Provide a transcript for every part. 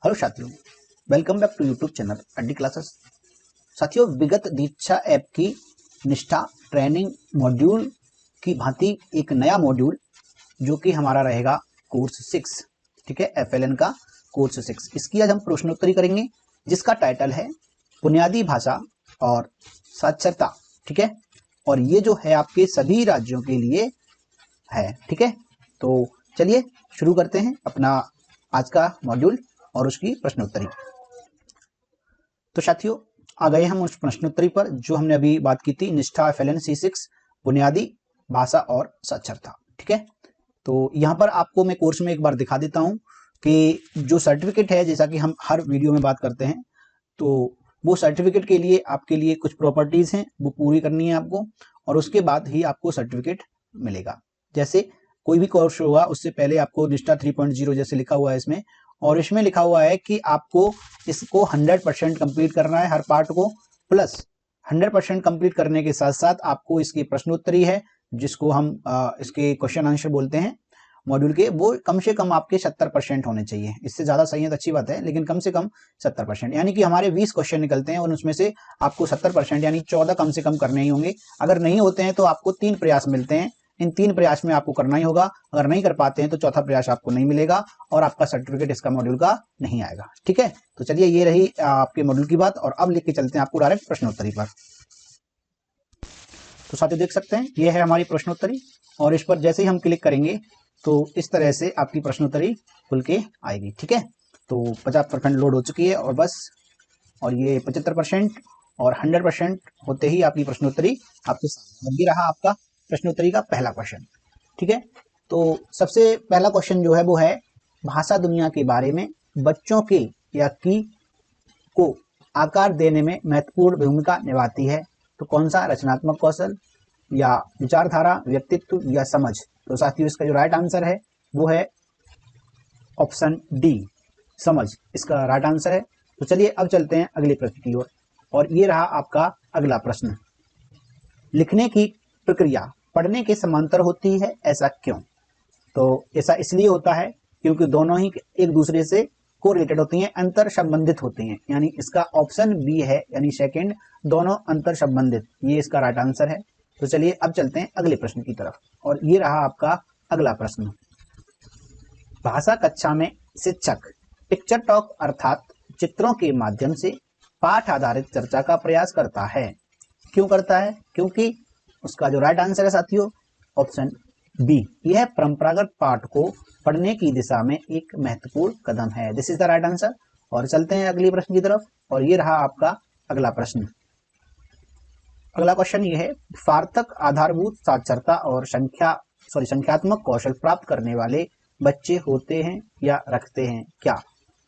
Hello साथियों, welcome back to YouTube channel Addi classes. साथियों, विगत दीक्षा ऐप की निष्ठा ट्रेनिंग मॉड्यूल की भांति एक नया मॉड्यूल जो कि हमारा रहेगा कोर्स 6, ठीक है, FLN का कोर्स 6। इसकी आज हम प्रश्नोत्तरी करेंगे जिसका टाइटल है बुनियादी भाषा और साक्षरता, ठीक है। और ये जो है आपके सभी राज्यों के लिए है, ठीक है। तो चलिए शुरू करते हैं अपना आज का मॉड्यूल और उसकी प्रश्नोत्तरी। तो साथियों, आ गए हम उस प्रश्नोत्तरी पर जो हमने अभी बात की थी, निष्ठा FLN C6 बुनियादी भाषा और साक्षरता, ठीक है। तो यहाँ पर आपको मैं कोर्स में एक बार दिखा देता हूँ कि जो सर्टिफिकेट है, जैसा कि हम हर वीडियो में बात करते हैं, तो वो सर्टिफिकेट के लिए आपके लिए कुछ प्रॉपर्टीज हैं, वो पूरी करनी है आपको, और उसके बाद ही आपको सर्टिफिकेट मिलेगा। जैसे कोई भी कोर्स होगा उससे पहले आपको निष्ठा 3.0 जैसे लिखा हुआ है इसमें, और इसमें लिखा हुआ है कि आपको इसको 100% कंप्लीट करना है, हर पार्ट को, प्लस 100% कंप्लीट करने के साथ साथ आपको इसकी प्रश्नोत्तरी है जिसको हम इसके क्वेश्चन आंसर बोलते हैं मॉड्यूल के, वो कम से कम आपके 70% होने चाहिए। इससे ज्यादा सही है तो अच्छी बात है, लेकिन कम से कम 70%, यानी कि हमारे 20 क्वेश्चन निकलते हैं और उसमें से आपको 70% यानी 14 कम से कम करने ही होंगे। अगर नहीं होते हैं तो आपको 3 प्रयास मिलते हैं, इन 3 प्रयास में आपको करना ही होगा। अगर नहीं कर पाते हैं तो चौथा प्रयास आपको नहीं मिलेगा और आपका सर्टिफिकेट इसका मॉड्यूल का नहीं आएगा, ठीक है। तो चलिए, ये रही आपके मॉड्यूल की बात, और अब लेके चलते हैं आपको डायरेक्ट प्रश्नोत्तरी पर। तो साथियों, देख सकते हैं ये है हमारी प्रश्नोत्तरी, और इस पर जैसे ही हम क्लिक करेंगे तो इस तरह से आपकी प्रश्नोत्तरी खुल के आएगी, ठीक है। तो 50% लोड हो चुकी है और बस, और ये 75% और 100% होते ही आपकी प्रश्नोत्तरी आपके सामने। और ये रहा आपका प्रश्नोत्तरी का पहला क्वेश्चन, ठीक है। तो सबसे पहला क्वेश्चन जो है वो है, भाषा दुनिया के बारे में बच्चों के या की को आकार देने में महत्वपूर्ण भूमिका निभाती है। तो कौन सा? रचनात्मक कौशल या विचारधारा, व्यक्तित्व या समझ। तो साथियों, इसका जो राइट आंसर है वो है ऑप्शन डी, समझ, इसका राइट आंसर है। तो चलिए अब चलते हैं अगले प्रश्न की ओर, और ये रहा आपका अगला प्रश्न। लिखने की प्रक्रिया पढ़ने के समांतर होती है, ऐसा क्यों? तो ऐसा इसलिए होता है क्योंकि दोनों ही एक दूसरे से को रिलेटेड होती हैं, अंतर संबंधित होती हैं, यानी इसका ऑप्शन बी है, यानी सेकंड, दोनों अंतर संबंधित, ये इसका राइट आंसर है। तो चलिए अब चलते हैं अगले प्रश्न की तरफ, और ये रहा आपका अगला प्रश्न। भाषा कक्षा में शिक्षक पिक्चर टॉक अर्थात चित्रों के माध्यम से पाठ आधारित चर्चा का प्रयास करता है। क्यों करता है? क्योंकि उसका जो राइट आंसर है साथियों, ऑप्शन बी, यह परंपरागत पाठ को पढ़ने की दिशा में एक महत्वपूर्ण कदम है। This is the right answer. और चलते हैं अगले प्रश्न की तरफ, और ये रहा आपका अगला प्रश्न। अगला क्वेश्चन ये है, सार्थक आधारभूत साक्षरता और संख्यात्मक कौशल प्राप्त करने वाले बच्चे होते हैं या रखते हैं क्या?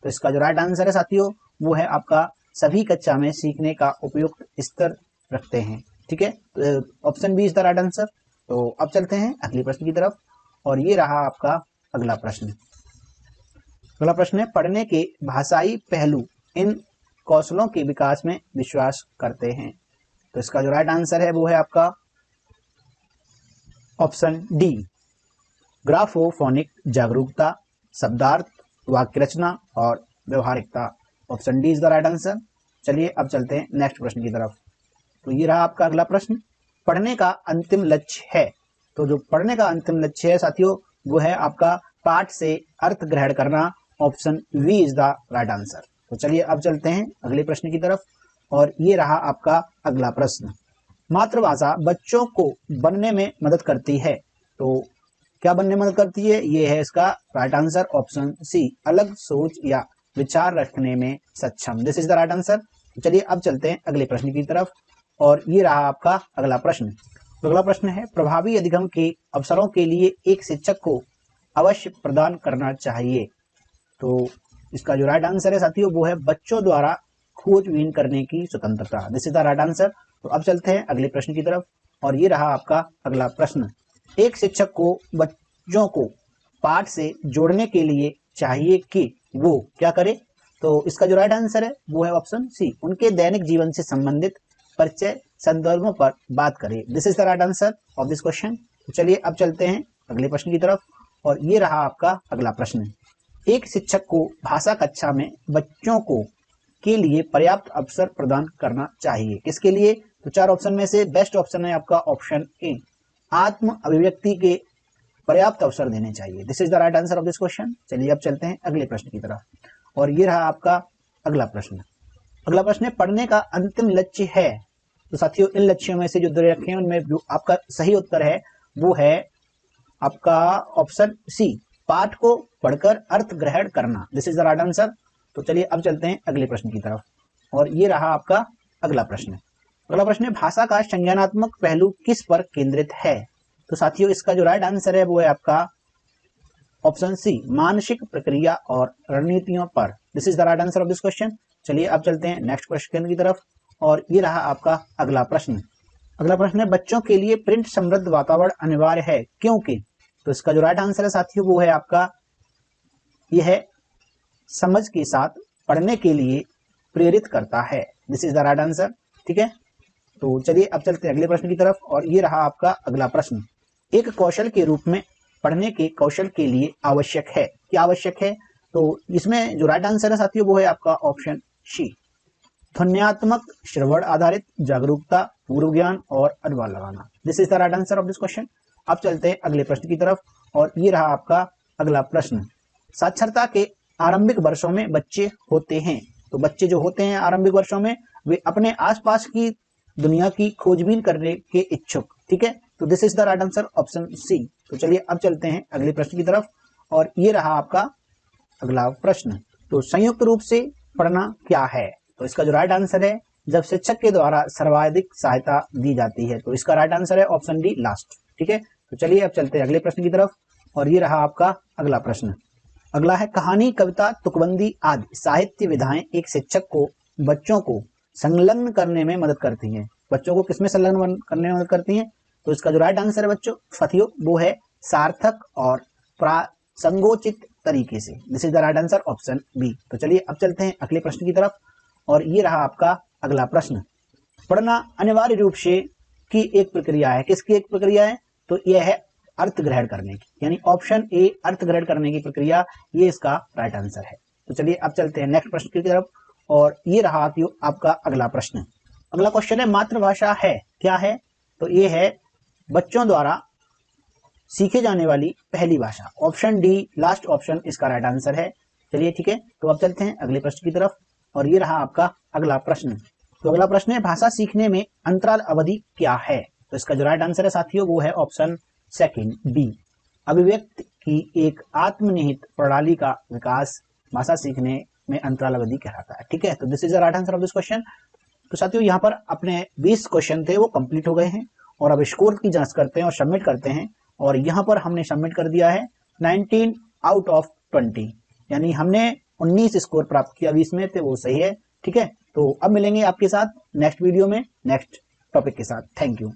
तो इसका जो राइट आंसर है साथियों वो है आपका, सभी कक्षा में सीखने का उपयुक्त स्तर रखते हैं, ठीक है। तो option B is the right answer. तो अब चलते हैं अगले प्रश्न की तरफ, और ये रहा आपका अगला प्रश्न। अगला प्रश्न है, पढ़ने के भाषाई पहलू इन कौशलों के विकास में विश्वास करते हैं। तो इसका जो राइट आंसर है वो है आपका ऑप्शन डी, ग्राफोफोनिक जागरूकता, शब्दार्थ, वाक्य रचना और व्यवहारिकता। Option D is the right answer. चलिए अब चलते हैं नेक्स्ट प्रश्न की तरफ। तो ये रहा आपका अगला प्रश्न, पढ़ने का अंतिम लक्ष्य है। तो जो पढ़ने का अंतिम लक्ष्य है साथियों वो है आपका पाठ से अर्थ ग्रहण करना। Option B is the right answer. तो चलिए अब चलते हैं अगले प्रश्न की तरफ, और ये रहा आपका अगला प्रश्न। मातृभाषा बच्चों को बनने में मदद करती है। तो क्या बनने में मदद करती है? ये है इसका राइट आंसर, ऑप्शन सी, अलग सोच या विचार रखने में सक्षम। This is the right answer. चलिए अब चलते हैं अगले प्रश्न की तरफ, और ये रहा आपका अगला प्रश्न। अगला प्रश्न है, प्रभावी अधिगम के अवसरों के लिए एक शिक्षक को अवश्य प्रदान करना चाहिए। तो इसका जो राइट आंसर है साथियों वो है बच्चों द्वारा खोजबीन करने की स्वतंत्रता। This is the right answer. तो अब चलते हैं अगले प्रश्न की तरफ, और ये रहा आपका अगला प्रश्न। एक शिक्षक को बच्चों को पाठ से जोड़ने के लिए चाहिए कि वो क्या करे? तो इसका जो राइट आंसर है वो है ऑप्शन सी, उनके दैनिक जीवन से संबंधित परिचय संदर्भों पर बात करे। This is the right answer of this question. तो चलिए अब चलते हैं अगले प्रश्न की तरफ, और ये रहा आपका अगला प्रश्न। एक शिक्षक को भाषा कक्षा में बच्चों को के लिए पर्याप्त अवसर प्रदान करना चाहिए। किसके लिए? तो 4 ऑप्शन में से बेस्ट ऑप्शन है आपका ऑप्शन ए, आत्म अभिव्यक्ति के पर्याप्त अवसर देने चाहिए। This is the right answer of this question. चलिए अब चलते हैं अगले प्रश्न की तरफ, और ये रहा आपका अगला प्रश्न। अगला प्रश्न है, पढ़ने का अंतिम लक्ष्य है। तो साथियों, इन लक्ष्यों में से जो दे रखे हैं उनमें जो आपका सही उत्तर है वो है आपका ऑप्शन सी, पाठ को पढ़कर अर्थ ग्रहण करना। This is the right answer. तो चलिए अब चलते हैं अगले प्रश्न की तरफ, और ये रहा आपका अगला प्रश्न। अगला प्रश्न है, भाषा का संज्ञानात्मक पहलू किस पर केंद्रित है। तो साथियों, इसका जो राइट आंसर है वो है आपका ऑप्शन सी, मानसिक प्रक्रिया और रणनीतियों पर। This is the right answer of this question. चलिए अब चलते हैं नेक्स्ट क्वेश्चन की तरफ, और ये रहा आपका अगला प्रश्न। अगला प्रश्न है, बच्चों के लिए प्रिंट समृद्ध वातावरण अनिवार्य है क्योंकि। तो इसका जो राइट आंसर है साथियों वो है आपका यह है, समझ के साथ पढ़ने के लिए प्रेरित करता है। This is the right answer. ठीक है, तो चलिए अब चलते हैं अगले प्रश्न की तरफ, और ये रहा आपका अगला प्रश्न। एक कौशल के रूप में पढ़ने के कौशल के लिए आवश्यक है। क्या आवश्यक है? तो इसमें जो राइट आंसर है साथियों वो है आपका ऑप्शन सी, ध्वन्यात्मक श्रवण आधारित जागरूकता, पूर्व ज्ञान और अनुमान लगाना। This is the right answer of this question. अब चलते हैं अगले प्रश्न की तरफ, और ये रहा आपका अगला प्रश्न। साक्षरता के आरंभिक वर्षों में बच्चे होते हैं। तो बच्चे जो होते हैं आरंभिक वर्षों में, वे अपने आसपास की दुनिया की खोजबीन करने के इच्छुक। ठीक है, तो this is the right answer option C. तो चलिए अब चलते हैं अगले प्रश्न की तरफ, और ये रहा आपका अगला प्रश्न। तो संयुक्त रूप से पढ़ना क्या है? तो इसका जो राइट आंसर है, जब शिक्षक के द्वारा सर्वाधिक सहायता दी जाती है। तो इसका राइट आंसर है ऑप्शन डी, लास्ट। ठीक है, तो चलिए अब चलते हैं अगले प्रश्न की तरफ, और ये रहा आपका अगला प्रश्न। अगला है, कहानी, कविता, तुकबंदी आदि साहित्य विधाएं एक शिक्षक को बच्चों को संलग्न करने में मदद करती हैं। बच्चों को किसमें संलग्न करने में मदद करती हैं? तो इसका जो राइट आंसर है बच्चों साथियों वो है सार्थक और प्रासंगोचित तरीके से। This is the right answer option B. तो चलिए अब चलते हैं अगले प्रश्न की तरफ, और ये रहा आपका अगला प्रश्न। पढ़ना अनिवार्य रूप से की एक प्रक्रिया है। किसकी एक प्रक्रिया है? तो यह है अर्थ ग्रहण करने की, यानी ऑप्शन ए, अर्थ ग्रहण करने की प्रक्रिया, ये इसका राइट आंसर है। तो चलिए अब चलते हैं नेक्स्ट प्रश्न की तरफ, और ये रहा आपका अगला प्रश्न। अगला क्वेश्चन है, मातृभाषा है क्या है? तो ये है बच्चों द्वारा सीखे जाने वाली पहली भाषा। ऑप्शन डी, लास्ट ऑप्शन इसका राइट आंसर है। चलिए ठीक है, तो अब चलते हैं अगले प्रश्न की तरफ, और ये रहा आपका अगला प्रश्न। तो अगला प्रश्न है, भाषा सीखने में अंतराल अवधि क्या है? तो इसका जो राइट आंसर है साथियों वो है ऑप्शन सेकंड, बी, अभिव्यक्ति की एक आत्मनिहित प्रणाली का विकास भाषा सीखने में अंतराल अवधि कहलाता है। ठीक है, तो this is the right answer of this question. तो साथियों, यहाँ पर अपने 20 क्वेश्चन थे वो कंप्लीट हो गए हैं, और अब स्कोर की जांच करते हैं और सबमिट करते हैं। और यहाँ पर हमने सबमिट कर दिया है 19 आउट ऑफ 20, यानी हमने 19 स्कोर प्राप्त किया, 20 में थे वो सही है। ठीक है, तो अब मिलेंगे आपके साथ नेक्स्ट वीडियो में नेक्स्ट टॉपिक के साथ। Thank you.